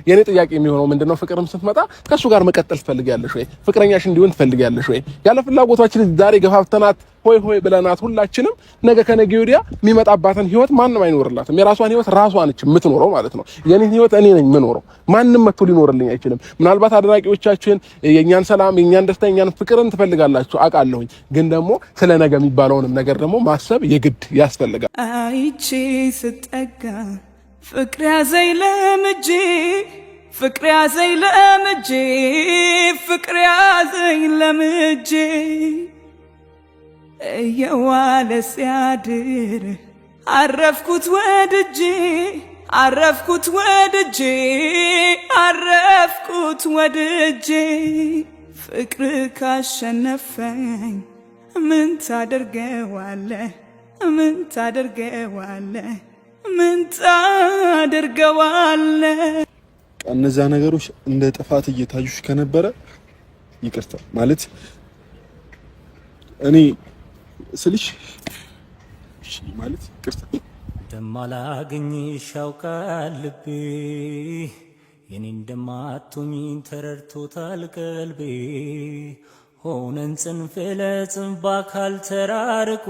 የኔ ጥያቄ የሚሆነው ምንድነው ፍቅርም ስትመጣ ከሱ ጋር መቀጠል ትፈልጊያለሽ ወይ? ፍቅረኛሽ እንዲሆን ትፈልጊያለሽ ወይ? ያለ ፍላጎታችን ዛሬ ገፋፍተናት ሆይ ሆይ ብለናት ሁላችንም ነገ ከነገ ወዲያ የሚመጣባትን ህይወት ማንም አይኖርላትም። የራሷን ህይወት ራሷ ነች የምትኖረው ማለት ነው። የኔን ህይወት እኔ ነኝ የምኖረው። ማንም መጥቶ ሊኖርልኝ አይችልም። ምናልባት አድናቂዎቻችን የኛን ሰላም፣ የኛን ደስታ፣ የኛን ፍቅርን ትፈልጋላችሁ አውቃለሁኝ። ግን ደግሞ ስለ ነገ የሚባለውንም ነገር ደግሞ ማሰብ የግድ ያስፈልጋል። አይቼ ስጠጋ ፍቅር ያዘኝ ለምጄ ፍቅር ያዘኝ ለምጄ ፍቅር ያዘኝ ለምጄ እየዋለ ሲያድር አረፍኩት ወድጄ አረፍኩት ወድጄ አረፍኩት ወድጄ ፍቅር ካሸነፈኝ ምን ታደርገዋለህ ምን ታደርገዋለህ ምን ታደርገዋለህ? እነዛ ነገሮች እንደ ጥፋት እየታዩሽ ከነበረ ይቅርታ ማለት እኔ ስልሽ ማለት ይቅርታ እንደማላገኝሽ ያውቃል ልቤ የኔ እንደማትሆኚ ተረድቶታል ቀልቤ ሆነን ጽንፍ ለጽንፍ በአካል ተራርቆ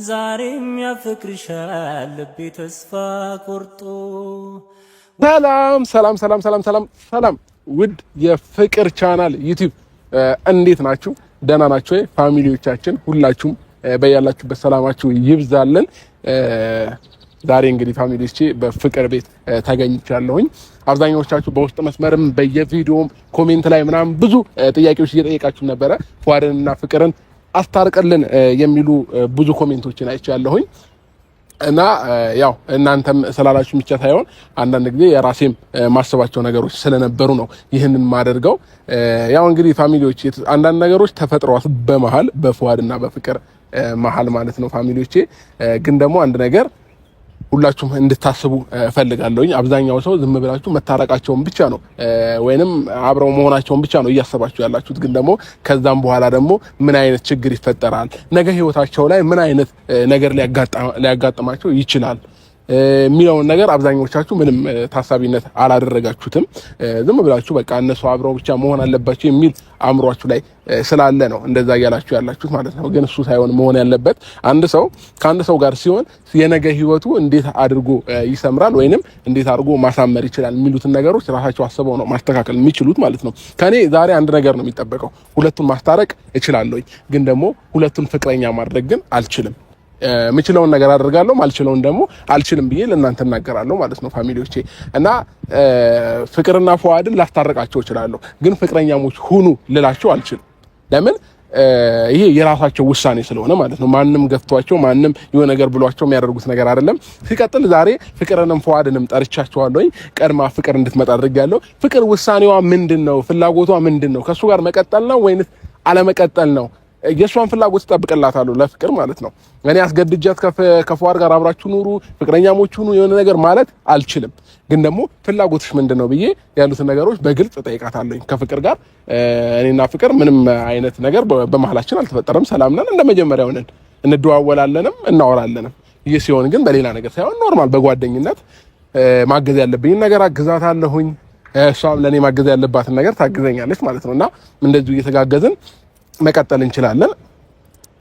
ዛሬም ያፈቅርሻል ልቤ ተስፋ ቆርጦ። ሰላም ሰላም ሰላም ሰላም ሰላም ሰላም ውድ የፍቅር ቻናል ዩቲዩብ እንዴት ናችሁ? ደህና ናችሁ ወይ? ፋሚሊዎቻችን ሁላችሁም በያላችሁበት ሰላማችሁ ይብዛልን። ዛሬ እንግዲህ ፋሚሊዎቼ በፍቅር ቤት ተገኝቻለሁኝ። አብዛኛዎቻችሁ በውስጥ መስመርም በየቪዲዮም ኮሜንት ላይ ምናምን ብዙ ጥያቄዎች እየጠየቃችሁ ነበረ። ፏድንና ፍቅርን አስታርቅልን የሚሉ ብዙ ኮሜንቶችን አይቻለሁኝ እና ያው እናንተም ስላላችሁ ብቻ ሳይሆን አንዳንድ ጊዜ የራሴም ማሰባቸው ነገሮች ስለነበሩ ነው ይህንን ማደርገው። ያው እንግዲህ ፋሚሊዎች አንዳንድ ነገሮች ተፈጥረዋል በመሃል በፏድና በፍቅር መሃል ማለት ነው ፋሚሊዎቼ። ግን ደግሞ አንድ ነገር ሁላችሁም እንድታስቡ ፈልጋለሁኝ። አብዛኛው ሰው ዝም ብላችሁ መታረቃቸውን ብቻ ነው ወይንም አብረው መሆናቸውን ብቻ ነው እያሰባችሁ ያላችሁት። ግን ደግሞ ከዛም በኋላ ደግሞ ምን አይነት ችግር ይፈጠራል፣ ነገ ህይወታቸው ላይ ምን አይነት ነገር ሊያጋጥማቸው ይችላል የሚለውን ነገር አብዛኞቻችሁ ምንም ታሳቢነት አላደረጋችሁትም። ዝም ብላችሁ በቃ እነሱ አብረው ብቻ መሆን አለባቸው የሚል አእምሯችሁ ላይ ስላለ ነው እንደዛ እያላችሁ ያላችሁት ማለት ነው። ግን እሱ ሳይሆን መሆን ያለበት አንድ ሰው ከአንድ ሰው ጋር ሲሆን የነገ ህይወቱ እንዴት አድርጎ ይሰምራል ወይንም እንዴት አድርጎ ማሳመር ይችላል የሚሉትን ነገሮች ራሳቸው አስበው ነው ማስተካከል የሚችሉት ማለት ነው። ከኔ ዛሬ አንድ ነገር ነው የሚጠበቀው። ሁለቱን ማስታረቅ እችላለሁ፣ ግን ደግሞ ሁለቱን ፍቅረኛ ማድረግ ግን አልችልም። ምችለውን ነገር አደርጋለሁ፣ ማልችለውን ደግሞ አልችልም ብዬ ለእናንተ እናገራለሁ ማለት ነው ፋሚሊዎቼ። እና ፍቅርና ፏድን ላስታረቃቸው እችላለሁ፣ ግን ፍቅረኛሞች ሁኑ ልላቸው አልችልም። ለምን? ይሄ የራሳቸው ውሳኔ ስለሆነ ማለት ነው። ማንም ገፍቷቸው ማንም የሆነ ነገር ብሏቸው የሚያደርጉት ነገር አይደለም። ሲቀጥል ዛሬ ፍቅርንም ፏድንም ጠርቻቸዋለሁ። ቀድማ ፍቅር እንድትመጣ አድርጋለሁ። ፍቅር ውሳኔዋ ምንድነው? ፍላጎቷ ምንድነው? ከሱ ጋር መቀጠል ነው ወይንስ አለመቀጠል ነው? የሷን ፍላጎት ተጠብቀላታለሁ ለፍቅር ማለት ነው። እኔ አስገድጃት ከፏድ ጋር አብራችሁ ኑሩ ፍቅረኛሞች ሁኑ የሆነ ነገር ማለት አልችልም። ግን ደግሞ ፍላጎትሽ ምንድነው ብዬ ያሉትን ነገሮች በግልጽ ጠይቃታለሁ። ከፍቅር ጋር እኔና ፍቅር ምንም አይነት ነገር በመሐላችን አልተፈጠረም። ሰላም ነን፣ እንደመጀመሪያው ነን፣ እንደዋወላለንም እናወራለንም። ይህ ሲሆን ግን በሌላ ነገር ሳይሆን ኖርማል በጓደኝነት ማገዝ ያለብኝ ነገር አግዛታለሁኝ፣ እሷም ለኔ ማገዝ ያለባትን ነገር ታግዘኛለች ማለት ነውና እንደዚሁ እየተጋገዝን መቀጠል እንችላለን።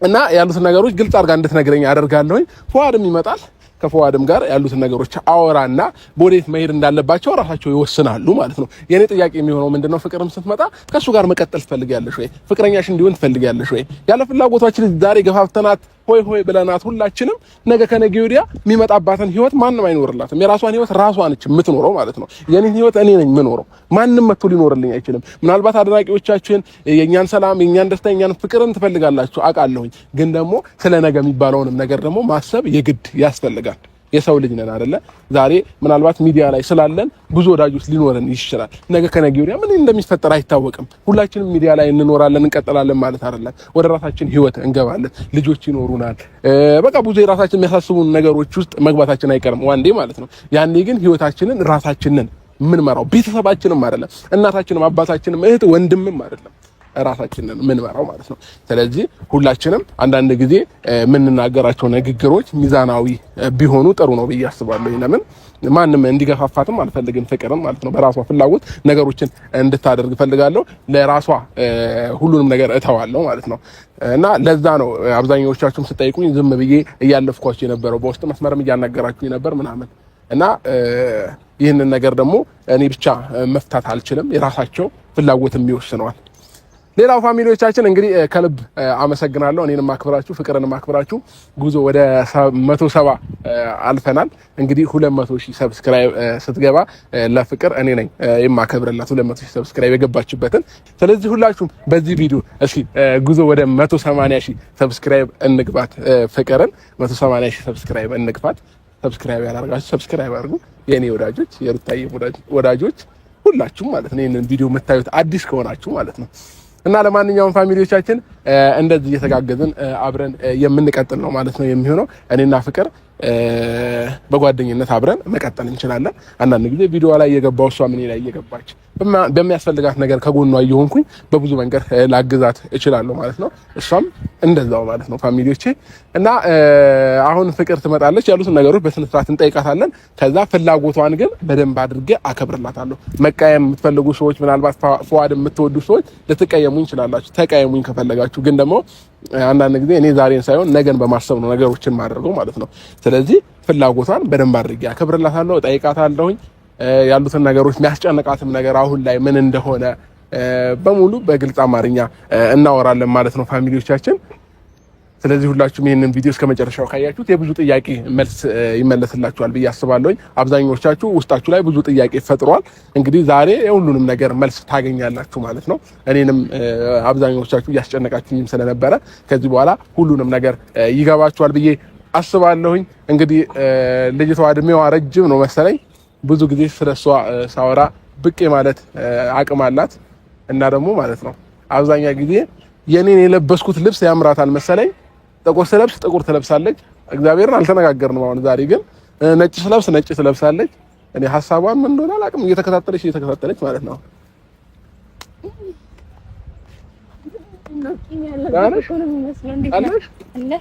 እና ያሉትን ነገሮች ግልጽ አድርጋ እንድትነግረኝ አደርጋለሁኝ። ፏድም ይመጣል። ከፏድም ጋር ያሉትን ነገሮች አወራና ወዴት መሄድ እንዳለባቸው ራሳቸው ይወስናሉ ማለት ነው። የኔ ጥያቄ የሚሆነው ምንድነው ፍቅርም ስትመጣ ከሱ ጋር መቀጠል ትፈልጊያለሽ ወይ? ፍቅረኛሽ እንዲሆን ትፈልጊያለሽ ወይ? ያለ ፍላጎታችን ዛሬ ገፋፍተናት ሆይ ሆይ ብለናት ሁላችንም ነገ ከነገ ወዲያ የሚመጣባትን ህይወት ማንም አይኖርላትም። የራሷን ህይወት ራሷ ነች የምትኖረው ማለት ነው። የኔን ህይወት እኔ ነኝ የምኖረው። ማንም መጥቶ ሊኖርልኝ አይችልም። ምናልባት አድናቂዎቻችን የኛን ሰላም፣ የኛን ደስታ፣ የኛን ፍቅርን ትፈልጋላችሁ አውቃለሁኝ። ግን ደግሞ ስለ ነገ የሚባለውንም ነገር ደግሞ ማሰብ የግድ ያስፈልጋል። የሰው ልጅ ነን አይደለ? ዛሬ ምናልባት ሚዲያ ላይ ስላለን ብዙ ወዳጆች ሊኖረን ይችላል። ነገ ከነገ ወዲያ ምን እንደሚፈጠር አይታወቅም። ሁላችንም ሚዲያ ላይ እንኖራለን እንቀጥላለን ማለት አይደለም። ወደ ራሳችን ህይወት እንገባለን። ልጆች ይኖሩናል። በቃ ብዙ የራሳችን የሚያሳስቡን ነገሮች ውስጥ መግባታችን አይቀርም ዋንዴ ማለት ነው። ያኔ ግን ህይወታችንን ራሳችንን ምን መራው ቤተሰባችንም አይደለም፣ እናታችንም፣ አባታችንም፣ እህት ወንድምም አይደለም። ራሳችንን ምንመራው ማለት ነው። ስለዚህ ሁላችንም አንዳንድ ጊዜ የምንናገራቸው ንግግሮች ሚዛናዊ ቢሆኑ ጥሩ ነው ብዬ አስባለሁ። ለምን ማንም እንዲገፋፋትም አልፈልግም፣ ፍቅርም ማለት ነው በራሷ ፍላጎት ነገሮችን እንድታደርግ ፈልጋለሁ። ለራሷ ሁሉንም ነገር እተዋለሁ ማለት ነው። እና ለዛ ነው አብዛኛዎቻችሁም ስጠይቁኝ ዝም ብዬ እያለፍኳችሁ የነበረው፣ በውስጥ መስመርም እያናገራችሁ ነበር ምናምን እና ይህንን ነገር ደግሞ እኔ ብቻ መፍታት አልችልም፣ የራሳቸው ፍላጎትም ይወስነዋል። ሌላው ፋሚሊዎቻችን እንግዲህ ከልብ አመሰግናለሁ። እኔንም አክብራችሁ ፍቅርንም አክብራችሁ ጉዞ ወደ 170 አልፈናል። እንግዲህ 200,000 ሰብስክራይብ ስትገባ ለፍቅር እኔ ነኝ የማከብርላት 200,000 ሰብስክራይብ የገባችበትን። ስለዚህ ሁላችሁም በዚህ ቪዲዮ እስኪ ጉዞ ወደ 180,000 ሰብስክራይብ እንግባት፣ ፍቅርን 180,000 ሰብስክራይብ እንግባት። ሰብስክራይብ ያላደረጋችሁ ሰብስክራይብ አድርጉ። የኔ ወዳጆች፣ የሩታዬ ወዳጆች ሁላችሁም ማለት ነው፣ ይሄንን ቪዲዮ የምታዩት አዲስ ከሆናችሁ ማለት ነው። እና ለማንኛውም ፋሚሊዎቻችን እንደዚህ እየተጋገዝን አብረን የምንቀጥል ነው ማለት ነው የሚሆነው። እኔና ፍቅር በጓደኝነት አብረን መቀጠል እንችላለን። አንዳንድ ጊዜ ቪዲዮ ላይ እየገባው እሷ ምን ላይ እየገባች በሚያስፈልጋት ነገር ከጎኗ እየሆንኩኝ በብዙ መንገድ ላግዛት እችላለሁ ማለት ነው። እሷም እንደዛው ማለት ነው ፋሚሊዎቼ። እና አሁን ፍቅር ትመጣለች፣ ያሉትን ነገሮች በስነ ስርዓት እንጠይቃታለን። ከዛ ፍላጎቷን ግን በደንብ አድርጌ አከብርላታለሁ። መቃየም የምትፈልጉ ሰዎች፣ ምናልባት ፏድ የምትወዱ ሰዎች ልትቀየሙኝ ይችላላችሁ። ተቀየሙኝ ከፈለጋችሁ። ግን ደግሞ አንዳንድ ጊዜ እኔ ዛሬን ሳይሆን ነገን በማሰብ ነው ነገሮችን ማድረገው ማለት ነው። ስለዚህ ፍላጎቷን በደንብ አድርጌ አከብርላታለሁ፣ እጠይቃታለሁኝ። ያሉትን ነገሮች የሚያስጨንቃትም ነገር አሁን ላይ ምን እንደሆነ በሙሉ በግልጽ አማርኛ እናወራለን ማለት ነው ፋሚሊዎቻችን። ስለዚህ ሁላችሁም ይሄንን ቪዲዮ እስከ መጨረሻው ካያችሁት የብዙ ጥያቄ መልስ ይመለስላችኋል ብዬ አስባለሁ። አብዛኞቻችሁ ውስጣችሁ ላይ ብዙ ጥያቄ ፈጥሯል። እንግዲህ ዛሬ የሁሉንም ነገር መልስ ታገኛላችሁ ማለት ነው። እኔንም አብዛኞቻችሁ እያስጨነቃችሁኝም ስለነበረ ከዚህ በኋላ ሁሉንም ነገር ይገባችኋል ብዬ አስባለሁኝ። እንግዲህ ልጅቷ እድሜዋ ረጅም ነው መሰለኝ። ብዙ ጊዜ ስለሷ ሳወራ ብቄ ማለት አቅም አላት እና ደግሞ ማለት ነው አብዛኛ ጊዜ የኔን የለበስኩት ልብስ ያምራታል መሰለኝ። ጥቁር ስለብስ ጥቁር ትለብሳለች። እግዚአብሔርን አልተነጋገርንም። አሁን ዛሬ ግን ነጭ ስለብስ ነጭ ትለብሳለች። እኔ ሐሳቧን ምን እንደሆነ አላውቅም። እየተከታተለች ማለት ነው።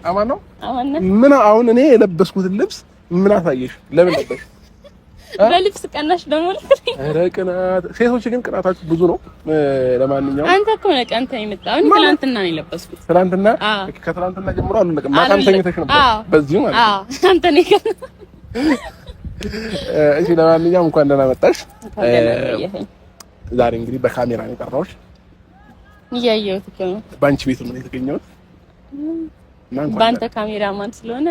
አማን ነው። ምን አሁን እኔ የለበስኩት ልብስ ምን አሳየሽ? ለምን ለበሽ? በልብስ ቀናሽ ደግሞ ኧረ ቅናት። ሴቶች ግን ቅናታችሁ ብዙ ነው። ለማንኛውም አንተ እኮ ነህ ቀንተህ የመጣው። እኔ ትናንትና ነው የለበስኩት። ትናንትና ከትናንትና ጀምሮ አልለቀም። ማታም ተኝተሽ ነበር በዚሁ ማለት ነው። አንተ ነህ ቀን። እሺ ለማንኛውም እንኳን ደህና መጣሽ። ዛሬ እንግዲህ በካሜራ ነው የጠራሁሽ። እያየሁት እኮ ነው። ባንቺ ቤት ነው የተገኘሁት። ባንተ ካሜራማን ስለሆነ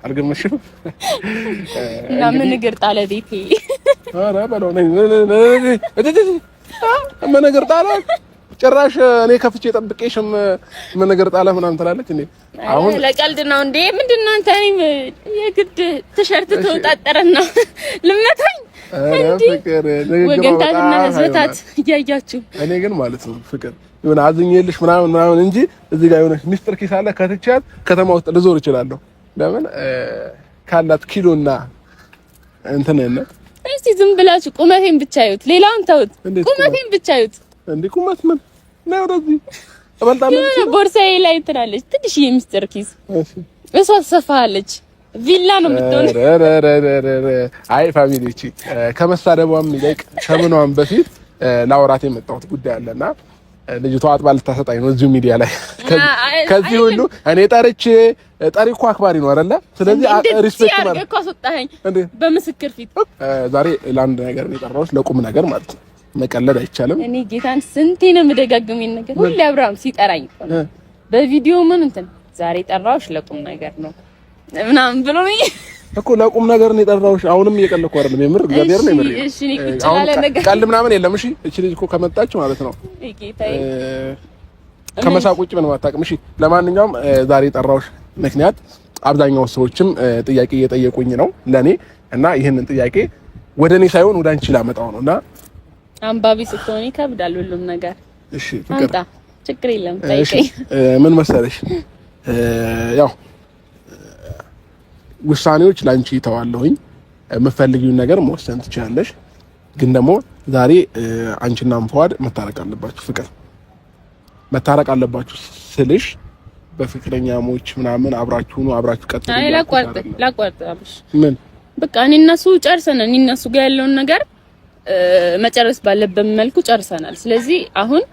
አልገመሽም። እና ምን እግር ጣለ ቤቴ። ኧረ በለው ነኝ ምን እግር ጣለ። ጭራሽ እኔ ከፍቼ ጠብቄሽም ምን እግር ጣለ ምናምን ትላለች እንዴ? አሁን ለቀልድ ነው እንዴ? ምንድነው አንተ? የግድ ቲሸርት ተወጣጠረና ልመታኝ እንዴ? ወገንታትና ህዝበታት እያያችሁ። እኔ ግን ማለት ነው ፍቅር የሆነ አዝኜልሽ ምናምን እንጂ እዚህ ጋር የሆነ ሚስጥር ኪስ አለ። ከትቻት ከተማ ውስጥ ልዞር እችላለሁ። ለምን ካላት ኪሎና እንትን ነው። እስቲ ዝም ብላችሁ ቁመቴን ብቻ ይዩት፣ ሌላውን ተውት። ቁመቴን ብቻ ይዩት። እንዴ ቁመት ምን ነው? ወደዚህ ተበልጣለች። ቦርሳዬ ላይ ትላለች ትንሽ የሚስጥር ኪስ። እሷ ትሰፋለች። ቪላ ነው የምትሆነው። አይ ፋሚሊዎቼ ከመሳደቧም ይልቅ ከምኗም በፊት ላውራት የመጣሁት ጉዳይ አለና ልጅቷ አጥባ ልታሰጣኝ ነው እዚሁ ሚዲያ ላይ። ከዚህ ሁሉ እኔ ጠሪ እኮ አክባሪ ነው አይደለ? ስለዚህ ሪስፔክት ማለት እኮ አስወጣኸኝ በምስክር ፊት። ዛሬ ለአንድ ነገር ነው የጠራሁሽ፣ ለቁም ነገር ማለት ነው። መቀለድ አይቻልም። እኔ ጌታን ስንቴ ነው የምደጋግመኝ ነገር ሁሌ አብርሃም ሲጠራኝ በቪዲዮ ምን እንትን ዛሬ ጠራሁሽ ለቁም ነገር ነው ምናምን ብሎ ነው እኮ ለቁም ነገር ነው የጠራሁሽ። አሁንም እየቀለድኩ አይደለም፣ የምር እግዚአብሔር ነው የምር። እሺ እኔ ይችላል ነገር ቀልድ ምናምን የለም። እሺ እቺ ልጅ እኮ ከመጣች ማለት ነው ጌታዬ ከመሳቅ ውጭ ምንም አታውቅም። እሺ ለማንኛውም ዛሬ የጠራሁሽ ምክንያት አብዛኛው ሰዎችም ጥያቄ እየጠየቁኝ ነው ለኔ እና ይሄንን ጥያቄ ወደ እኔ ሳይሆን ወደ አንቺ ላመጣው ነውና አንባቢ ስትሆኚ ይከብዳል ሁሉም ነገር። እሺ ፍቅር ችግር የለም ጠይቀኝ። ምን መሰለሽ ያው ውሳኔዎች ላንቺ ተዋለሁኝ። የምትፈልጊውን ነገር መወሰን ትችላለሽ። ግን ደግሞ ዛሬ አንቺና ፏድ መታረቅ አለባችሁ። ፍቅር መታረቅ አለባችሁ ስልሽ በፍቅረኛሞች ምናምን አብራችሁ ነው አብራችሁ ቀጥሉ። አይ ላቋርጥ አብሽ ምን በቃ እኔ እና እሱ ጨርሰናል። እኔ እና እሱ ጋር ያለውን ነገር መጨረስ ባለበት መልኩ ጨርሰናል። ስለዚህ አሁን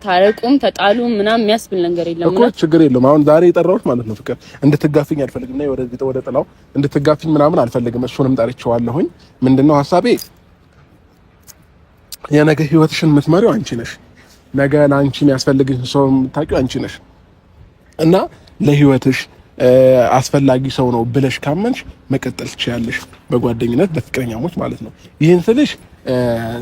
ታረቁም ተጣሉም ምናምን የሚያስብል ነገር የለም እኮ ችግር የለም። አሁን ዛሬ የጠራሁት ማለት ነው ፍቅር እንድትጋፊኝ አልፈልግም እና ወደ ጥላው እንድትጋፊኝ ምናምን አልፈልግም። እሱንም ጠርቼዋለሁኝ። ምንድነው ሐሳቤ የነገ ህይወትሽን የምትመሪው አንቺ ነሽ። ነገ ለአንቺ የሚያስፈልግሽ ሰው የምታውቂው አንቺ ነሽ እና ለህይወትሽ አስፈላጊ ሰው ነው ብለሽ ካመንሽ መቀጠል ትችያለሽ፣ በጓደኝነት በፍቅረኛሞች ማለት ነው። ይህን ስልሽ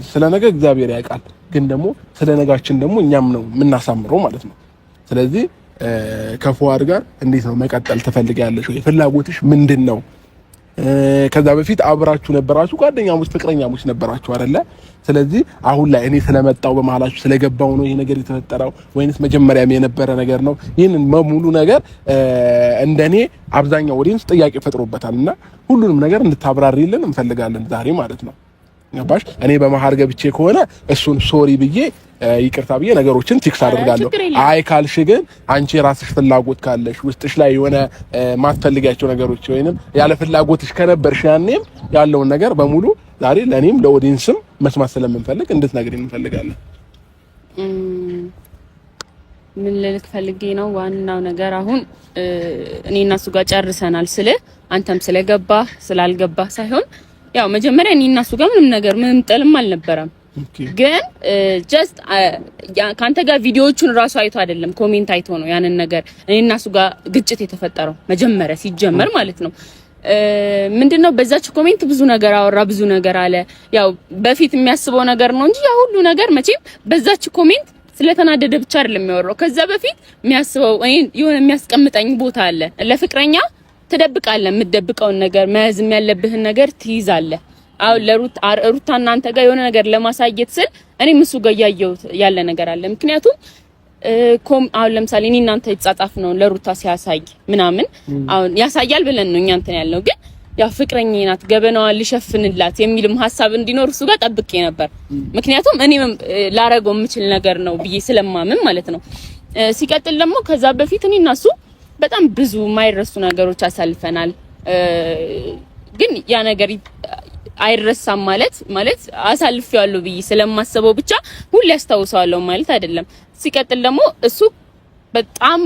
ስለ ነገ እግዚአብሔር ያውቃል፣ ግን ደግሞ ስለ ነጋችን ደግሞ እኛም ነው የምናሳምረው ማለት ነው። ስለዚህ ከፉአድ ጋር እንዴት ነው መቀጠል ትፈልጊያለሽ ወይ? ፍላጎትሽ ምንድን ነው? ከዛ በፊት አብራችሁ ነበራችሁ፣ ጓደኛሞች ፍቅረኛሞች ነበራችሁ አይደለ? ስለዚህ አሁን ላይ እኔ ስለመጣው በመሃላችሁ ስለገባው ነው ይሄ ነገር የተፈጠረው ወይንስ መጀመሪያም የነበረ ነገር ነው? ይሄንን ሙሉ ነገር እንደኔ አብዛኛው ኦዲየንስ ጥያቄ ፈጥሮበታልና ሁሉንም ነገር እንድታብራሪልን እንፈልጋለን ዛሬ ማለት ነው። ገባሽ? እኔ በመሃል ገብቼ ከሆነ እሱን ሶሪ ብዬ ይቅርታ ብዬ ነገሮችን ፊክስ አደርጋለሁ። አይ ካልሽ ግን አንቺ የራስሽ ፍላጎት ካለሽ ውስጥሽ ላይ የሆነ ማትፈልጊያቸው ነገሮች ወይንም ያለ ፍላጎትሽ ከነበርሽ ያኔም ያለውን ነገር በሙሉ ዛሬ ለኔም ለኦዲየንስም መስማት ስለምንፈልግ እንድትነግሪኝ እንፈልጋለን። ምን ልልክ ፈልጌ ነው? ዋናው ነገር አሁን እኔና እሱ ጋር ጨርሰናል ስለ አንተም ስለገባህ ስላልገባህ ሳይሆን ያው መጀመሪያ እኔና እሱ ጋር ምንም ጥልም አልነበረም። ግን ጀስት ካንተ ጋር ቪዲዮዎቹን ራሱ አይቶ አይደለም ኮሜንት አይቶ ነው ያንን ነገር እኔና እሱ ጋር ግጭት የተፈጠረው መጀመሪያ ሲጀመር ማለት ነው። ምንድነው በዛች ኮሜንት ብዙ ነገር አወራ፣ ብዙ ነገር አለ። ያው በፊት የሚያስበው ነገር ነው እንጂ ያ ሁሉ ነገር መቼም በዛች ኮሜንት ስለተናደደ ብቻ አይደለም የሚያወራው። ከዛ በፊት የሚያስበው የሆነ የሚያስቀምጠኝ ቦታ አለ። ለፍቅረኛ ትደብቃለህ፣ የምትደብቀውን ነገር መያዝም ያለብህን ነገር ትይዛለህ። አሁን ለሩታ እናንተ ጋር የሆነ ነገር ለማሳየት ስል እኔም እሱ ጋር ያየሁት ያለ ነገር አለ። ምክንያቱም አሁን ለምሳሌ እኔ እናንተ የተጻጻፍ ነው ለሩታ ሲያሳይ ምናምን አሁን ያሳያል ብለን ነው እኛ እንትን ያልነው። ግን ያው ፍቅረኛዬ ናት ገበናዋን ሊሸፍንላት የሚልም ሐሳብ እንዲኖር እሱ ጋር ጠብቄ ነበር። ምክንያቱም እኔም ላረገው የምችል ነገር ነው ብዬ ስለማምን ማለት ነው። ሲቀጥል ደግሞ ከዛ በፊት እኔና እሱ በጣም ብዙ የማይረሱ ነገሮች አሳልፈናል። ግን ያ ነገር አይረሳም ማለት አሳልፌዋለሁ ብዬ ስለማስበው ብቻ ሁሌ ያስታውሰዋለሁ ማለት አይደለም። ሲቀጥል ደግሞ እሱ በጣም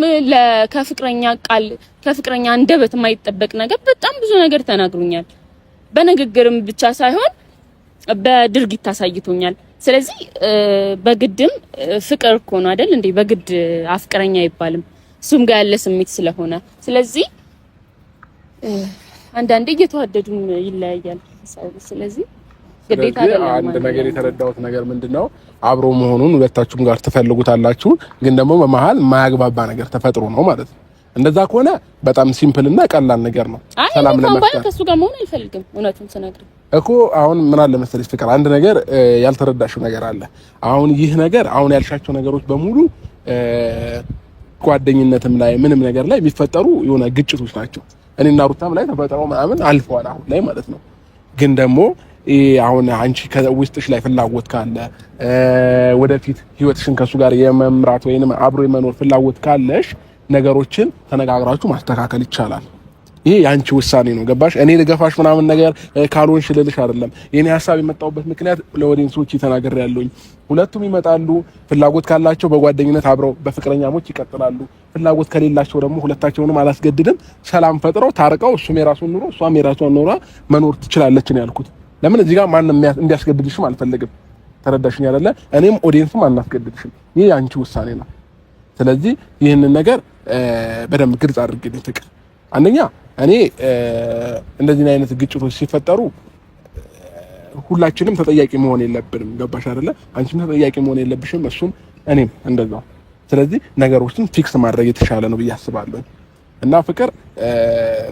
ከፍቅረኛ አንደበት የማይጠበቅ ነገር በጣም ብዙ ነገር ተናግሮኛል። በንግግርም ብቻ ሳይሆን በድርጊት አሳይቶኛል። ስለዚህ በግድም ፍቅር እኮ ነው አይደል እንዴ? በግድ አፍቅረኛ አይባልም። እሱም ጋር ያለ ስሜት ስለሆነ ስለዚህ አንዳንዴ እየተዋደዱም ይለያያል። ስለዚህ ግዴታ አይደለም። አንድ ነገር የተረዳሁት ነገር ምንድነው አብሮ መሆኑን ሁለታችሁም ጋር ትፈልጉታላችሁ፣ ግን ደግሞ በመሃል የማያግባባ ነገር ተፈጥሮ ነው ማለት ነው። እንደዛ ከሆነ በጣም ሲምፕል እና ቀላል ነገር ነው። ሰላም ለመፍጠር ከሱ ጋር መሆን አልፈልግም። እውነቱን ስነግርህ እኮ አሁን ምን አለ መሰለሽ ፍቅር፣ አንድ ነገር ያልተረዳሽው ነገር አለ። አሁን ይህ ነገር አሁን ያልሻቸው ነገሮች በሙሉ ጓደኝነትም ላይ ምንም ነገር ላይ የሚፈጠሩ የሆነ ግጭቶች ናቸው። እኔና ሩታም ላይ ተፈጠረው ምናምን አልፈዋል አሁን ላይ ማለት ነው። ግን ደግሞ አሁን አንቺ ከውስጥሽ ላይ ፍላጎት ካለ ወደፊት ህይወትሽን ከሱ ጋር የመምራት ወይንም አብሮ የመኖር ፍላጎት ካለሽ ነገሮችን ተነጋግራችሁ ማስተካከል ይቻላል። ይሄ ያንቺ ውሳኔ ነው። ገባሽ? እኔ ልገፋሽ ምናምን ነገር ካልሆንሽ ልልሽ አይደለም። የኔ ሐሳብ የመጣውበት ምክንያት ለኦዲየንሶች ተናገር ያለውኝ ሁለቱም ይመጣሉ። ፍላጎት ካላቸው በጓደኝነት አብረው በፍቅረኛሞች ይቀጥላሉ። ፍላጎት ከሌላቸው ደግሞ ሁለታቸውንም አላስገድድም። ሰላም ፈጥረው ታርቀው እሱም የራሱን ኑሮ እሷም የራሷን ኑሮ መኖር ትችላለች ነው ያልኩት። ለምን እዚህ ጋር ማንም እንዲያስገድድሽም አልፈልግም። ተረዳሽኝ አይደለ? እኔም ኦዲየንስም አናስገድድሽም። ይሄ ያንቺ ውሳኔ ነው። ስለዚህ ይህንን ነገር በደንብ ግልጽ አድርግልኝ ፍቅር። አንደኛ እኔ እንደዚህ አይነት ግጭቶች ሲፈጠሩ ሁላችንም ተጠያቂ መሆን የለብንም። ገባሽ አይደለ? አንቺም ተጠያቂ መሆን የለብሽም፣ እሱም እኔም እንደዛው። ስለዚህ ነገሮችን ፊክስ ማድረግ የተሻለ ነው ብዬ አስባለሁ። እና ፍቅር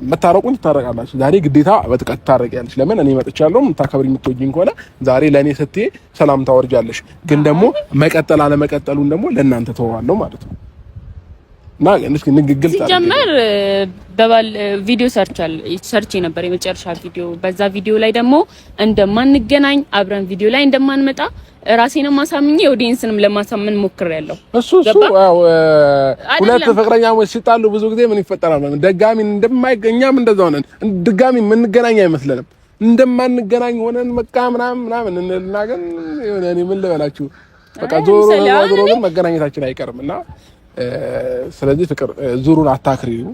መታረቁን ትታረቃላችሁ። ዛሬ ግዴታ በጥቀት ታረቂያለሽ። ለምን እኔ መጥቻለሁ። የምታከብሪ የምትወጂኝ ከሆነ ዛሬ ለኔ ስትይ ሰላም ታወርጃለሽ። ግን ደግሞ መቀጠል አለመቀጠሉን ደግሞ ለእናንተ ተዋዋለሁ ማለት ነው። እና እስኪ ንግግል ሲጀመር በባል ቪዲዮ ሰርች ነበር የመጨረሻ ቪዲዮ። በዛ ቪዲዮ ላይ ደግሞ እንደማንገናኝ አብረን ቪዲዮ ላይ እንደማንመጣ ራሴንም ማሳምኜ ኦዲየንስንም ለማሳመን ሞክሬያለሁ። እሱ ያው ሁለት ፍቅረኛሞች ሲጣሉ ብዙ ጊዜ ምን ይፈጠራል? ደጋሚ እንደማይገኛም እንደዛው ነን። ድጋሚ የምንገናኝ አይመስለንም። እንደማንገናኝ ሆነን በቃ ምናምን እንልና ግን እኔ ምን ልበላችሁ በቃ ዞሮ ግን መገናኘታችን አይቀርምና ስለዚህ ፍቅር ዙሩን አታክሪው።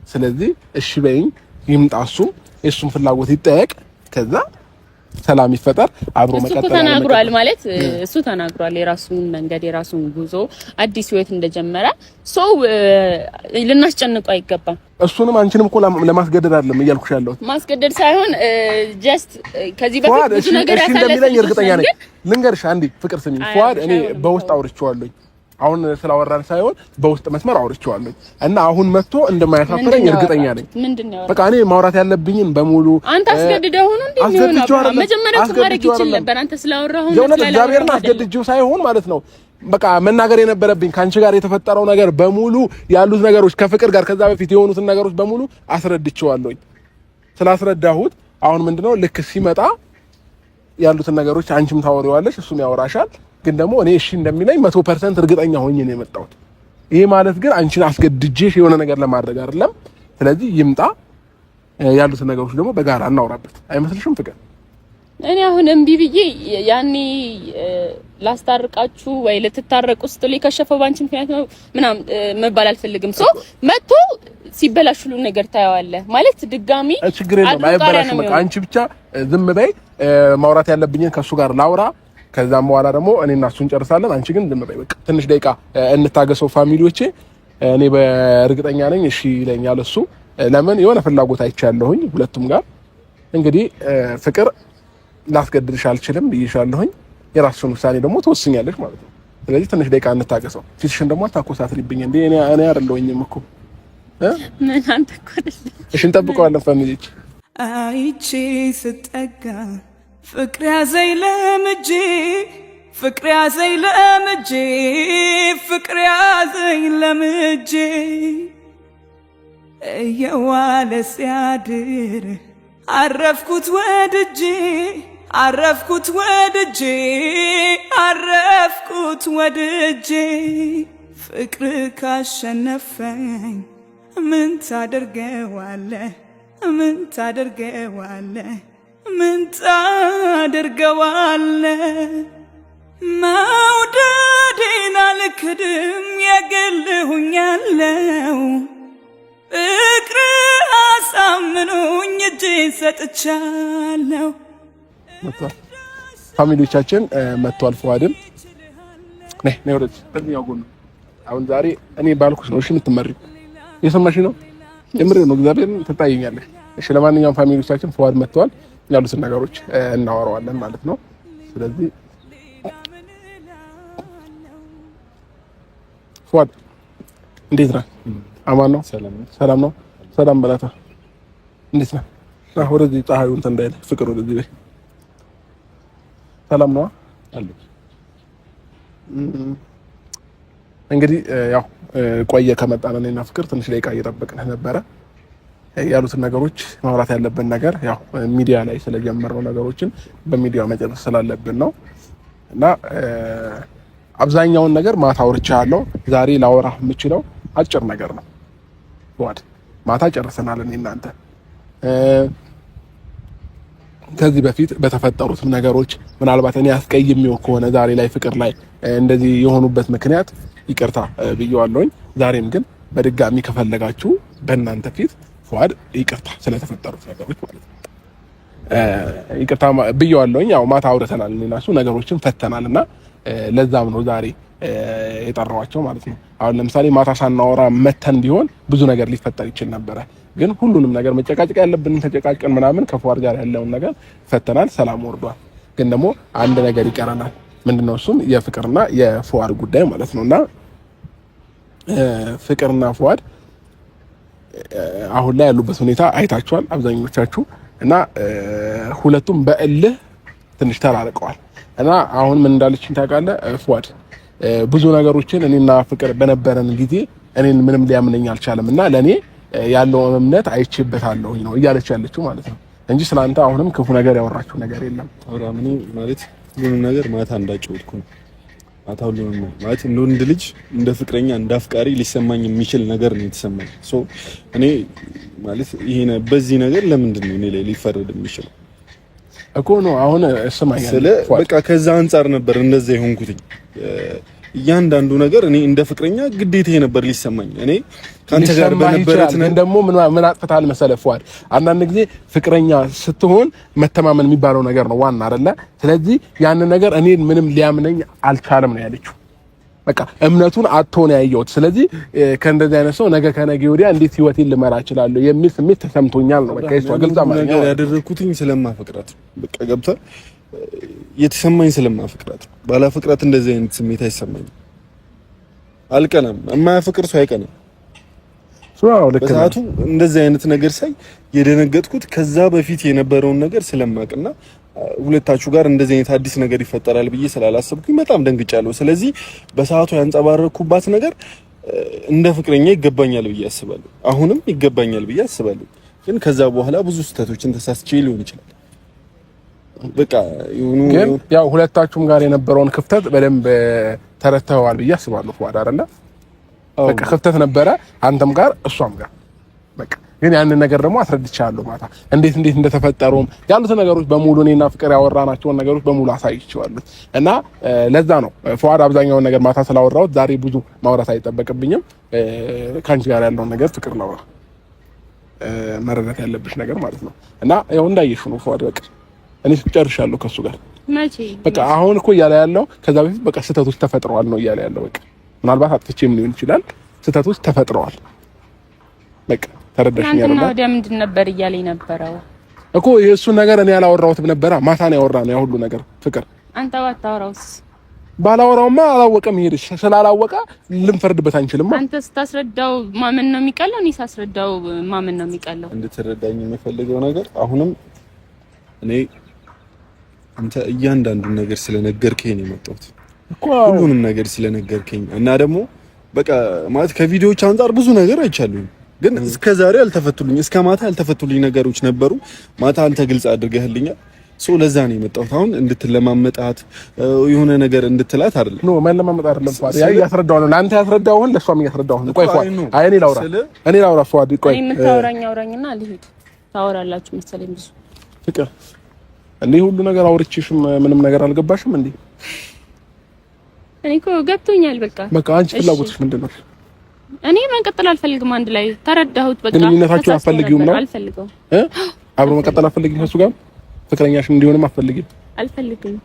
ስለዚህ እሺ በይኝ፣ ይምጣሱ፣ የሱን ፍላጎት ይጠየቅ፣ ከዛ ሰላም ይፈጠር፣ አብሮ መቀጠል ተናግሯል ማለት እሱ ተናግሯል። የራሱን መንገድ የራሱን ጉዞ አዲስ ህይወት እንደጀመረ ሰው ልናስጨንቀው አይገባም። እሱንም አንቺንም እኮ ለማስገደድ አይደለም እያልኩሽ ያለሁት ማስገደድ ሳይሆን ጀስት ከዚህ በፊት ብዙ ነገር ያሳለፈ እርግጠኛ ነኝ። ልንገርሽ አንዴ ፍቅር ስሚኝ፣ ፏድ እኔ በውስጥ አውርቼዋለሁ። አሁን ስላወራን ሳይሆን በውስጥ መስመር አውርቼዋለሁ እና አሁን መጥቶ እንደማያሳፍረኝ እርግጠኛ ነኝ። በቃ እኔ ማውራት ያለብኝን በሙሉ አንተ አስገድደው ሆኖ እንደሚሆነው መጀመሪያ ማድረግ ይችላል ነበር። አንተ ስላወራሁ ነው የሆነ እግዚአብሔርን አስገድጄው ሳይሆን ማለት ነው በቃ መናገር የነበረብኝ ካንቺ ጋር የተፈጠረው ነገር በሙሉ ያሉት ነገሮች ከፍቅር ጋር ከዛ በፊት የሆኑትን ነገሮች በሙሉ አስረድቼዋለሁ። ስላስረዳሁት አሁን ምንድነው ልክ ሲመጣ ያሉትን ነገሮች አንቺም ታወሪዋለሽ እሱም ያወራሻል። ግን ደግሞ እኔ እሺ እንደሚለኝ 100% እርግጠኛ ሆኜ ነው የመጣሁት። ይሄ ማለት ግን አንቺን አስገድጄሽ የሆነ ነገር ለማድረግ አይደለም። ስለዚህ ይምጣ፣ ያሉትን ነገሮች ደግሞ በጋራ እናውራበት። አይመስልሽም ፍቅር? እኔ አሁን እምቢ ብዬ ያኔ ላስታርቃችሁ ወይ ልትታረቁ ስትል የከሸፈው ባንቺ ምክንያት ነው ምናምን መባል አልፈልግም። ሶ መጥቶ ሲበላሽ ሁሉ ነገር ታያዋለህ ማለት ድጋሚ ችግር የለም አይበላሽም። በቃ አንቺ ብቻ ዝም በይ፣ ማውራት ያለብኝን ከሱ ጋር ላውራ። ከዛም በኋላ ደግሞ እኔና እሱ እንጨርሳለን። አንቺ ግን ዝም በይ በቃ ትንሽ ደቂቃ እንታገሰው ፋሚሊዎቼ። እኔ በእርግጠኛ ነኝ እሺ ይለኛል እሱ። ለምን የሆነ ፍላጎት አይቻለሁኝ ሁለቱም ጋር። እንግዲህ ፍቅር ላስገድድሽ አልችልም ብዬሻለሁኝ። የራስሽን ውሳኔ ደግሞ ትወስኛለሽ ማለት ነው። ስለዚህ ትንሽ ደቂቃ እንታገሰው። ፊትሽን ደግሞ አታኮሳትሪብኝ እንዴ እኔ አይደለሁኝም እኮ ምን አንተ እኮ አይደለም። እሺ እንጠብቀዋለን ፋሚሊዎች። አይቼ ስጠጋ ፍቅር ያዘኝ ለምጄ ፍቅር ያዘኝ ለምጄ ፍቅር ያዘኝ ለምጄ እየዋለ ሲያድር አረፍኩት ወድጄ አረፍኩት ወድጄ አረፍኩት ወድጄ ፍቅር ካሸነፈኝ ምን ታደርገዋለህ ምን ታደርገዋለህ ምን ታደርገዋለህ መውደዴን አልክድም የግል ሆኛለሁ ፍቅር አሳምኖኝ እጄን ሰጥቻለሁ። ፋሚሊዎቻችን መጥቷል። ፏድም ነይ ወደዚህ በዚህኛው ጎን። አሁን ዛሬ እኔ ባልኩሽ ነው እሺ የምትመሪው። የሰማሽ ነው የምሬ ነው እግዚአብሔር ትታየኛለሽ። እሺ ለማንኛውም ፋሚሊዎቻችን ፏድ መጥቷል። ያሉትን ነገሮች እናወራዋለን ማለት ነው። ስለዚህ ፏድ እንዴት ነህ? አማን ነው? ሰላም ነው? ሰላም በላታ። እንዴት ነህ? ወደዚህ ፀሐዩ እንትን እንዳይል ፍቅር ወደዚህ በይ። ሰላም ነው አለ። እንግዲህ ያው ቆየ ከመጣን እኔና ፍቅር ትንሽ ደቂቃ እየጠበቅን ነበረ። ያሉትን ነገሮች ማውራት ያለብን ነገር ያው ሚዲያ ላይ ስለጀመረው ነገሮችን በሚዲያው መጨረስ ስላለብን ነው እና አብዛኛውን ነገር ማታ አውርቻለሁ። ዛሬ ላወራ የምችለው አጭር ነገር ነው። ዋድ ማታ ጨርሰናል እኔ እናንተ። ከዚህ በፊት በተፈጠሩት ነገሮች ምናልባት እኔ አስቀይሜው ከሆነ ዛሬ ላይ ፍቅር ላይ እንደዚህ የሆኑበት ምክንያት ይቅርታ ብየዋለሁኝ። ዛሬም ግን በድጋሚ ከፈለጋችሁ በእናንተ ፊት ፏድ ይቅርታ ስለተፈጠሩት ነገሮች ማለት ነው ይቅርታ ብየዋለሁኝ። ያው ማታ አውርተናል እኔና እሱ ነገሮችን ፈተናልና ለዛም ነው ዛሬ የጠራዋቸው ማለት ነው። አሁን ለምሳሌ ማታ ሳናወራ መተን ቢሆን ብዙ ነገር ሊፈጠር ይችል ነበረ። ግን ሁሉንም ነገር መጨቃጨቅ ያለብንን ተጨቃጭቀን ምናምን ከፏድ ጋር ያለውን ነገር ፈተናል፣ ሰላም ወርዷል። ግን ደግሞ አንድ ነገር ይቀረናል። ምንድነው እሱም የፍቅርና የፏድ ጉዳይ ማለት ነውና ፍቅርና ፏድ አሁን ላይ ያሉበት ሁኔታ አይታችኋል አብዛኞቻችሁ እና ሁለቱም በእልህ ትንሽ ተራርቀዋል። እና አሁን ምን እንዳለችኝ ታውቃለህ ፏድ? ብዙ ነገሮችን እኔና ፍቅር በነበረን ጊዜ እኔን ምንም ሊያምነኝ አልቻለምና ለኔ ያለው እምነት አይቼበታለሁ ነው እያለች ያለችው ማለት ነው እንጂ ስላንተ አሁንም ክፉ ነገር ያወራችሁ ነገር የለም። አብርሃም እኔ ማለት ሁሉንም ነገር ማታ እንዳጨውትኩ ነው። ማታ ሁሉንም ማለት እንደ ወንድ ልጅ እንደ ፍቅረኛ እንደ አፍቃሪ ሊሰማኝ የሚችል ነገር ነው የተሰማኝ። እኔ ማለት ይሄን በዚህ ነገር ለምንድን ነው እኔ ላይ ሊፈረድ የሚችለው እኮ ነው አሁን እስማኛ በቃ ከዛ አንፃር ነበር እንደዛ የሆንኩት። እያንዳንዱ ነገር እኔ እንደ ፍቅረኛ ግዴታዬ ነበር ሊሰማኝ። እኔ ካንተ ጋር በነበረት ነው ደግሞ ምን አጥፍታል መሰለህ ፏድ፣ አንዳንድ ጊዜ ፍቅረኛ ስትሆን መተማመን የሚባለው ነገር ነው ዋና አይደለ? ስለዚህ ያንን ነገር እኔ ምንም ሊያምነኝ አልቻለም ነው ያለችው። በቃ እምነቱን አጥቶ ነው ያየሁት። ስለዚህ ከእንደዚህ አይነት ሰው ነገ ከነገ ወዲያ እንዴት ህይወቴን ልመራ እችላለሁ የሚል ስሜት ተሰምቶኛል ነው በቃ። እሷ ግልጽ ማለት ነው ያደረኩትኝ ስለማፈቅራት በቃ ገብታ የተሰማኝ ስለማፈቅራት ባላፈቅራት እንደዚህ አይነት ስሜት አይሰማኝም። አልቀናም። የማያፈቅር ሰው አይቀናም። በሰዓቱ እንደዚህ አይነት ነገር ሳይ የደነገጥኩት ከዛ በፊት የነበረውን ነገር ስለማቅና ሁለታችሁ ጋር እንደዚህ አይነት አዲስ ነገር ይፈጠራል ብዬ ስላላሰብኩኝ በጣም ደንግጫለሁ። ስለዚህ በሰዓቱ ያንጸባረኩባት ነገር እንደ ፍቅረኛ ይገባኛል ብዬ አስባለሁ። አሁንም ይገባኛል ብዬ አስባለሁ። ግን ከዛ በኋላ ብዙ ስህተቶችን ተሳስቼ ሊሆን ይችላል። በቃ ግን ያው ሁለታችሁም ጋር የነበረውን ክፍተት በደንብ ተረድተዋል ብዬ አስባለሁ። ፏድ አይደለ? በቃ ክፍተት ነበረ አንተም ጋር እሷም ጋር በቃ። ግን ያንን ነገር ደግሞ አስረድቻለሁ ማታ እንዴት እንደተፈጠሩም ያሉት ነገሮች በሙሉ እኔና ፍቅር ያወራናቸውን ነገሮች በሙሉ አሳይቼዋለሁ። እና ለዛ ነው ፏድ አብዛኛውን ነገር ማታ ስላወራሁት ዛሬ ብዙ ማውራት አይጠበቅብኝም። ካንቺ ጋር ያለውን ነገር ፍቅር ነው መረዳት ያለብሽ ነገር ማለት ነው። እና ያው እንዳየሽው ነው ፏድ በቃ እኔ ጨርሻለሁ ከሱ ጋር መቼ በቃ አሁን እኮ እያለ ያለው ከዛ በፊት በቃ ስህተቶች ተፈጥረዋል ነው እያለ ያለው። በቃ ምናልባት አጥፍቼም ሊሆን ይችላል፣ ስህተቶች ተፈጥረዋል። በቃ ተረዳሽኝ አይደል? እና ወዲያ ምንድን ነበር እያለኝ ነበረው እኮ የእሱ ነገር እኔ ያላወራሁትም ነበር። ማታ ነው ያወራነው ያ ሁሉ ነገር ፍቅር። አንተ ባታወራውስ? ባላወራውማ አላወቀም። ይሄድሽ ስላላወቀ ልንፈርድበት አንችልም። አንተ ስታስረዳው ማመን ነው የሚቀለው፣ እኔ ሳስረዳው ማመን ነው የሚቀለው። እንድትረዳኝ የምፈልገው ነገር አሁንም እኔ አንተ እያንዳንዱን ነገር ስለነገርከኝ ነው የመጣሁት እኮ ሁሉንም ነገር ስለነገርከኝ እና ደግሞ በቃ ማለት ከቪዲዮዎች አንፃር ብዙ ነገር አይቻለሁ። ግን እስከ ዛሬ አልተፈቱልኝ፣ እስከ ማታ ያልተፈቱልኝ ነገሮች ነበሩ። ማታ አንተ ግልጽ አድርገህልኛል። ለዛ ነው የመጣሁት። አሁን እንድትለማመጣት የሆነ ነገር እንድትላት አይደለም። ኖ ማለማመጣ አይደለም። ፏድ ያ ያስረዳው ነው ለአንተ ያስረዳውን ለሷም ያስረዳው ነው። ቆይ ፏድ አይ እኔ ላውራ ፏድ ቆይ የምታወራኝ አውራኝና ልሂድ። ታወራላችሁ መሰለኝ ብዙ ፍቅር እንዴ ሁሉ ነገር አውርቼሽም ምንም ነገር አልገባሽም እንዴ? እኔ እኮ ገብቶኛል። በቃ አንቺ ፍላጎትሽ ምንድነው? እኔ መቀጠል አልፈልግም። አንድ ላይ ተረዳሁት። በቃ ግንኙነታችሁ አትፈልጊውም ነው? አልፈልገውም። አብሮ መቀጠል አትፈልጊም ከሱ ጋር ፍቅረኛሽ እንዲሆንም አትፈልጊም? አልፈልግም።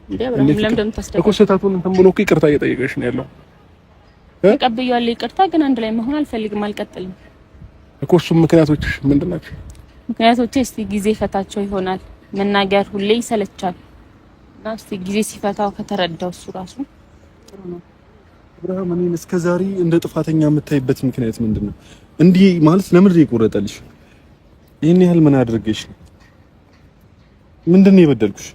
እንዴ አብረን ለምን ታስተካክል እኮ ስህተቱን እንትን ብሎ እኮ ይቅርታ እየጠየቀሽ ነው ያለው። ተቀብያለሁ ይቅርታ፣ ግን አንድ ላይ መሆን አልፈልግም። አልቀጥልም እኮ እሱም ምክንያቶችሽ ምንድን ናቸው? ምክንያቶቼ እስቲ ጊዜ ፈታቸው ይሆናል። መናገር ሁሌ ይሰለቻል እና እስቲ ጊዜ ሲፈታው ከተረዳው እሱ ራሱ ጥሩ ነው። አብርሃም እኔን እስከዛሬ እንደ ጥፋተኛ የምታይበት ምክንያት ምንድነው? እንዲህ ማለት ለምን ይቆረጠልሽ? ይሄን ያህል ምን አድርገሽ ነው? ምንድነው የበደልኩሽ?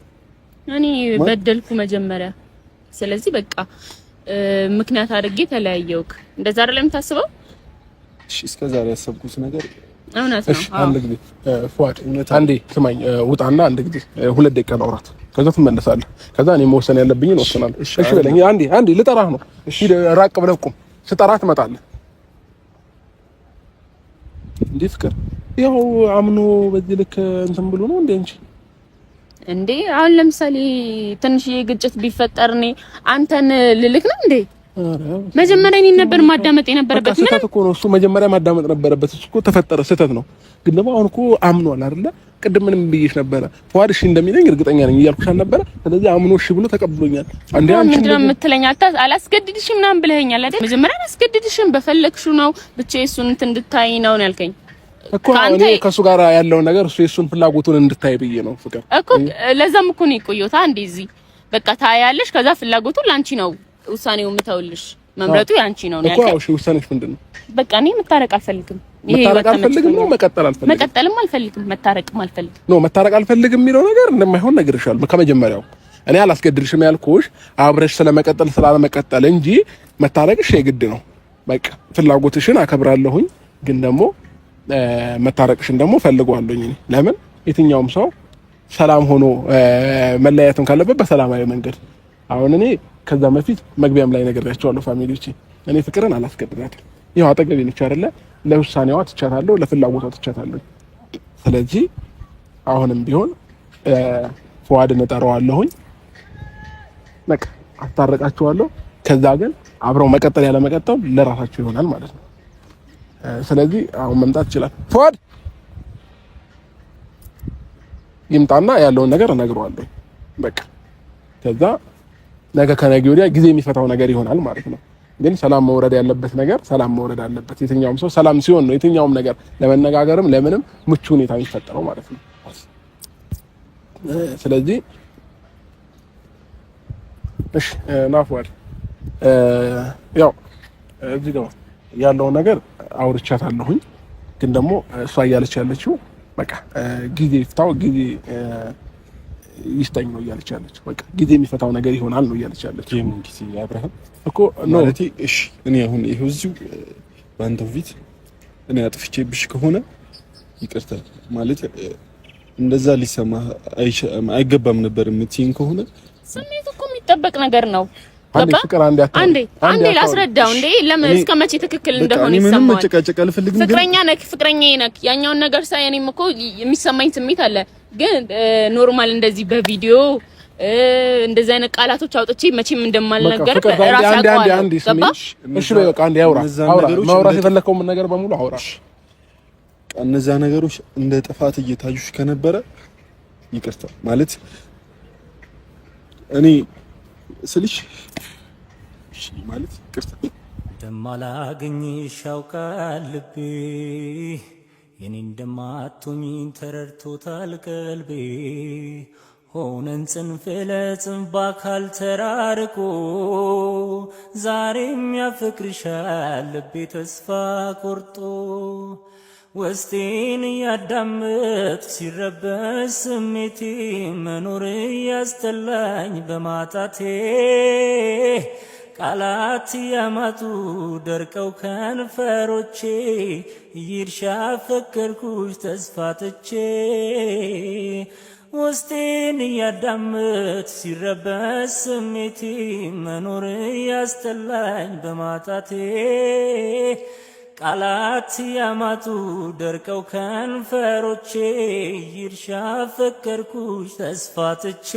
እኔ በደልኩ መጀመሪያ። ስለዚህ በቃ ምክንያት አድርጌ ተለያየውክ። እንደዛ አይደለም የምታስበው? እሺ እስከዛሬ ያሰብኩት ነገር እውነት ነው። አንድ ጊዜ ፏድ አንዴ ስማኝ፣ ውጣና አንድ ጊዜ 2 ደቂቃ ላውራት፣ ከዛ ትመለሳለህ። ከዛ እኔ መወሰን ያለብኝን እወስናለሁ። እሺ በለኝ። አንዴ ልጠራህ ነው። እሺ ራቅ ብለህ ቁም። ስጠራህ ትመጣለህ። እንዴ ፍቅር ያው አምኖ በዚህ ልክ እንትን ብሎ ነው እንዴ እንጂ አሁን ለምሳሌ ትንሽዬ ግጭት ቢፈጠር እኔ አንተን ልልክ ነው እንዴ? መጀመሪያ እኔን ነበር ማዳመጥ የነበረበት። ምን ስህተት እኮ ነው እሱ። መጀመሪያ ማዳመጥ ነበረበት እሱ እኮ ተፈጠረ፣ ስህተት ነው። ግን ደግሞ አሁን እኮ አምኗል አይደለ? ቅድም ምንም ብዬሽ ነበረ ፏድ እሺ እንደሚለኝ እርግጠኛ ነኝ እያልኩሽ አልነበረ? ስለዚህ አምኖ እሺ ብሎ ተቀብሎኛል። አንዴ አንቺ ምንድን ነው የምትለኝ? አላስገድድሽም ምናምን ብለኸኛል አይደል? መጀመሪያ አላስገድድሽም፣ በፈለግሽው ነው ብቻ እሱን እንድታይ ነው ያልከኝ እኮ። እኔ ከሱ ጋር ያለው ነገር እሱ የሱን ፍላጎቱን እንድታይ ብዬ ነው ፍቅር እኮ። ለዛም እኮ ነው የቆየሁት። አንዴ እዚህ በቃ ታያለሽ፣ ከዛ ፍላጎቱ ላንቺ ነው ውሳኔው የምተውልሽ፣ መምረጡ ያንቺ ነው ያልከኝ እኮ። እሺ ውሳኔሽ ምንድነው? በቃ እኔ መታረቅ አልፈልግም። መታረቅ አልፈልግም ነው መቀጠል አልፈልግም። መቀጠልም አልፈልግም፣ መታረቅም አልፈልግም። ነው መታረቅ አልፈልግም የሚለው ነገር እንደማይሆን ነግሬሻለሁ ከመጀመሪያው። እኔ አላስገድድሽም ያልኩሽ አብረሽ ስለመቀጠል ስላለመቀጠል እንጂ መታረቅሽ የግድ ነው። በቃ ፍላጎትሽን አከብራለሁኝ፣ ግን ደግሞ መታረቅሽን ደግሞ ፈልገዋለሁኝ። ለምን የትኛውም ሰው ሰላም ሆኖ መለያየትም ካለበት በሰላማዊ መንገድ። አሁን እኔ ከዛ በፊት መግቢያም ላይ ነግሬያቸዋለሁ ፋሚሊዎቼ፣ እኔ ፍቅርን አላስገድዳትም። ይኸው አጠገቤ ነች አይደለ? ለውሳኔዋ ትቻታለሁ፣ ለፍላጎቷ ትቻታለሁ። ስለዚህ አሁንም ቢሆን ፉአድን እጠራዋለሁኝ፣ በቃ አስታርቃቸዋለሁ። ከዛ ግን አብረው መቀጠል ያለ መቀጠል ለራሳቸው ይሆናል ማለት ነው። ስለዚህ አሁን መምጣት ይችላል። ፉአድ ይምጣና ያለውን ነገር እነግረዋለሁ። በቃ ከዛ ነገ ከነገ ወዲያ ጊዜ የሚፈታው ነገር ይሆናል ማለት ነው። ግን ሰላም መውረድ ያለበት ነገር ሰላም መውረድ አለበት። የትኛውም ሰው ሰላም ሲሆን ነው የትኛውም ነገር ለመነጋገርም ለምንም ምቹ ሁኔታ የሚፈጠረው ማለት ነው። ስለዚህ እሺ ና ፉአድ፣ ያው እዚህ ጋር ያለውን ነገር አውርቻታለሁኝ። ግን ደግሞ እሷ እያለች ያለችው በቃ ጊዜ ይፍታው፣ ጊዜ ይስጠኝ ነው እያለች ያለችው። በቃ ጊዜ የሚፈታው ነገር ይሆናል ነው እያለች ያለችው። ይሄን ጊዜ አብርሃም እኮ ማለቴ እሺ፣ እኔ አሁን ይሄው እዚሁ ባንተ ፊት እኔ አጥፍቼብሽ ከሆነ ይቅርታ ማለት እንደዛ ሊሰማ አይገባም ነበር የምትይኝ ከሆነ ስሜት እኮ የሚጠበቅ ነገር ነው። አንዴ ፍቅር አንዴ ላስረዳው እንዴ ለምን እስከመቼ ትክክል እንደሆነ ይሰማል። ምንም መጨቃጨቅ አልፈልግም። ግን ፍቅረኛዬ ነክ ያኛውን ነገር ሳይ እኔም እኮ የሚሰማኝ ስሜት አለ። ግን ኖርማል እንደዚህ በቪዲዮ እንደዚህ አይነት ቃላቶች አውጥቼ መቼም እንደማልነገር ራስ ያውቃል። እሺ በቃ አንዴ አውራ ማውራት የፈለከው ነገር በሙሉ አውራ። እነዛ ነገሮች እንደ ጥፋት እየታዩሽ ከነበረ ይቅርታ ማለት እኔ ስልሽ እሺ ማለት ይቅርታ እንደማላገኝሽ ያውቃል ልቤ የኔ እንደማትሆኝ ተረድቶታል ቀልቤ ሆነን ጽንፍ ለጽንፍ በአካል ተራርቆ ዛሬም ያፈቅርሻል ልቤ ተስፋ ቆርጦ ውስጤን እያዳመጥ ሲረበሽ ስሜቴ መኖር እያስጠላኝ በማጣቴ ቃላት ያማጡ ደርቀው ከንፈሮቼ ይርሻ ፈከርኩሽ ተስፋ ትቼ ውስጤን እያዳመጥ ሲረበሽ ስሜቴ መኖር እያስጠላኝ በማጣቴ ቃላት ያማጡ ደርቀው ከንፈሮቼ ይርሻ ፈከርኩሽ ተስፋ ትቼ